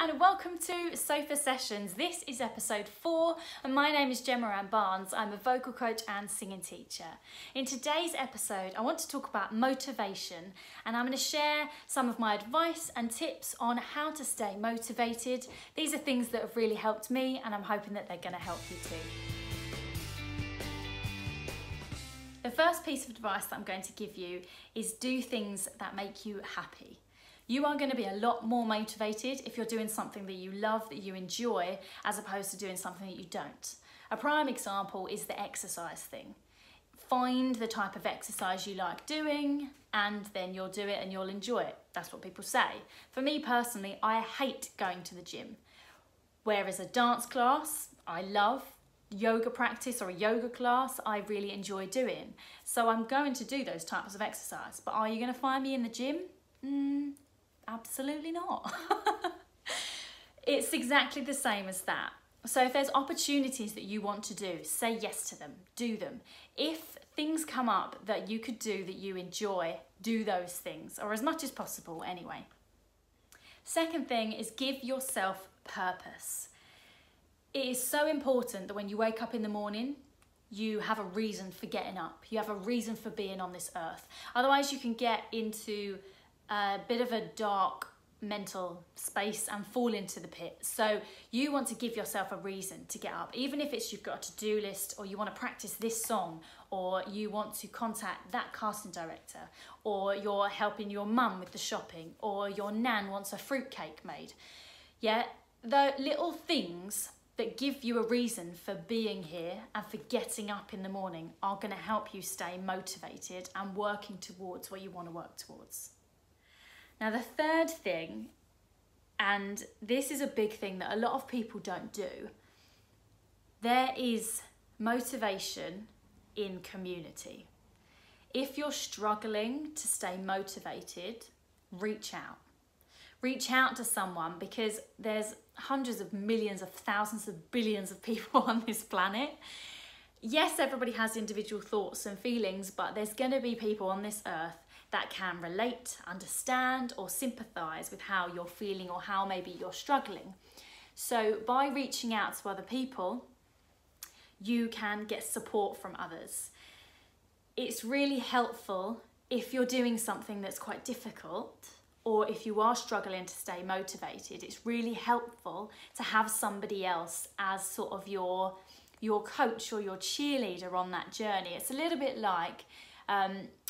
and welcome to Sofa Sessions. This is episode 4 and my name is Gemma Ann Barnes. I'm a vocal coach and singing teacher. In today's episode I want to talk about motivation, and I'm going to share some of my advice and tips on how to stay motivated. These are things that have really helped me and I'm hoping that they're going to help you too. The first piece of advice that I'm going to give you is do things that make you happy. You are going to be a lot more motivated if you're doing something that you love, that you enjoy, as opposed to doing something that you don't. A prime example is the exercise thing. Find the type of exercise you like doing and then you'll do it and you'll enjoy it. That's what people say. For me personally, I hate going to the gym. Whereas a dance class, I love. Yoga practice or a yoga class, I really enjoy doing. So I'm going to do those types of exercise. But are you going to find me in the gym? Absolutely not. It's exactly the same as that. So if there's opportunities that you want to do, say yes to them, do them. If things come up that you could do that you enjoy, do those things, or as much as possible anyway. Second thing is give yourself purpose. It is so important that when you wake up in the morning, you have a reason for getting up. You have a reason for being on this earth. Otherwise you can get into a bit of a dark mental space and fall into the pit. So you want to give yourself a reason to get up, even if it's you've got a to-do list, or you want to practice this song, or you want to contact that casting director, or you're helping your mum with the shopping, or your nan wants a fruitcake made. Yeah, the little things that give you a reason for being here and for getting up in the morning are going to help you stay motivated and working towards what you want to work towards. Now the third thing, and this is a big thing that a lot of people don't do, there is motivation in community. If you're struggling to stay motivated, reach out. Reach out to someone, because there's hundreds of millions of thousands of billions of people on this planet. Yes, everybody has individual thoughts and feelings, but there's going to be people on this earth that can relate, understand, or sympathise with how you're feeling or how maybe you're struggling. So by reaching out to other people, you can get support from others. It's really helpful if you're doing something that's quite difficult, or if you are struggling to stay motivated. It's really helpful to have somebody else as sort of your coach or your cheerleader on that journey. It's a little bit like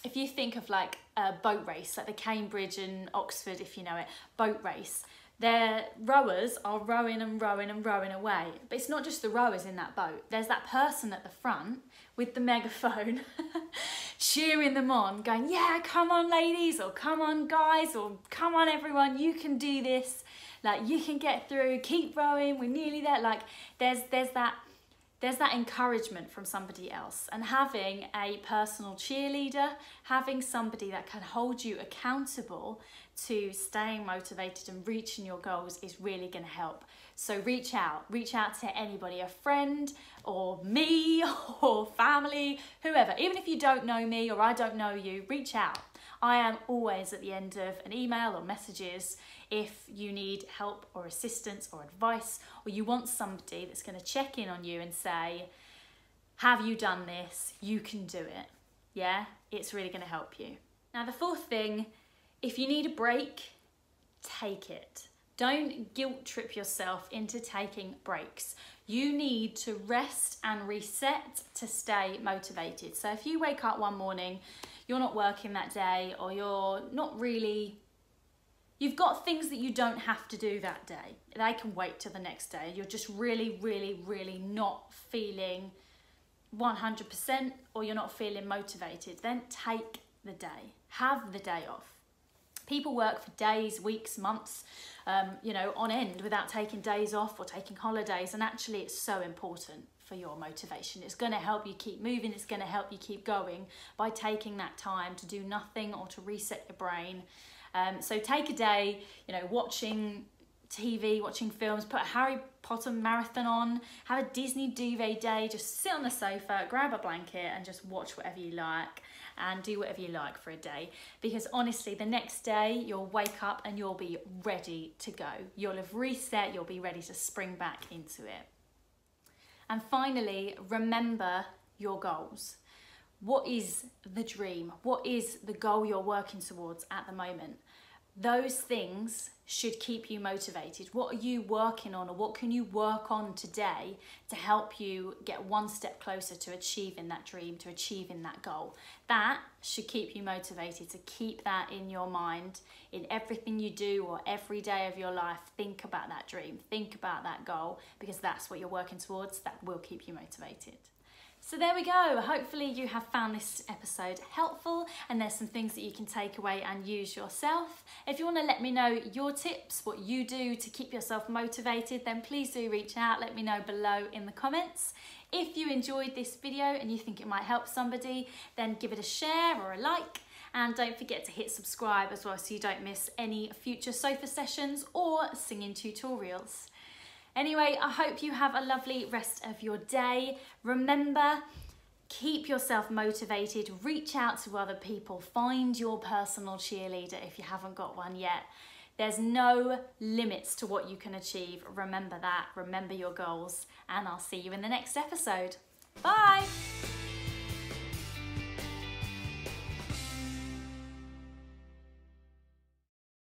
if you think of like a boat race, like the Cambridge and Oxford, if you know it, boat race. Their rowers are rowing and rowing and rowing away. But it's not just the rowers in that boat. There's that person at the front with the megaphone cheering them on, going, yeah, come on ladies, or come on guys, or come on everyone, you can do this. Like, you can get through, keep rowing, we're nearly there. Like, there's that encouragement from somebody else, and having a personal cheerleader, having somebody that can hold you accountable to staying motivated and reaching your goals is really going to help. So reach out to anybody, a friend or me or family, whoever. Even if you don't know me or I don't know you, reach out. I am always at the end of an email or messages if you need help or assistance or advice, or you want somebody that's going to check in on you and say, have you done this? You can do it. Yeah, it's really going to help you. Now the fourth thing, if you need a break, take it. Don't guilt trip yourself into taking breaks. You need to rest and reset to stay motivated. So if you wake up one morning, you're not working that day, or you've got things that you don't have to do that day. They can wait till the next day. You're just really, really, really not feeling 100%, or you're not feeling motivated. Then take the day. Have the day off. People work for days, weeks, months, on end without taking days off or taking holidays. And actually it's so important for your motivation. It's going to help you keep moving. It's going to help you keep going by taking that time to do nothing or to reset your brain. So take a day, watching TV, watching films, put a Harry Potter marathon on, have a Disney duvet day, just sit on the sofa, grab a blanket and just watch whatever you like and do whatever you like for a day. Because honestly, the next day you'll wake up and you'll be ready to go. You'll have reset, you'll be ready to spring back into it. And finally, remember your goals. What is the dream? What is the goal you're working towards at the moment? Those things should keep you motivated. What are you working on, or what can you work on today to help you get one step closer to achieving that dream, to achieving that goal? That should keep you motivated, to keep that in your mind in everything you do or every day of your life. Think about that dream, think about that goal, because that's what you're working towards. That will keep you motivated. So there we go. Hopefully you have found this episode helpful and there's some things that you can take away and use yourself. If you want to let me know your tips, what you do to keep yourself motivated, then please do reach out. Let me know below in the comments. If you enjoyed this video and you think it might help somebody, then give it a share or a like. And don't forget to hit subscribe as well so you don't miss any future sofa sessions or singing tutorials. Anyway, I hope you have a lovely rest of your day. Remember, keep yourself motivated, reach out to other people, find your personal cheerleader if you haven't got one yet. There's no limits to what you can achieve. Remember that, remember your goals, and I'll see you in the next episode. Bye!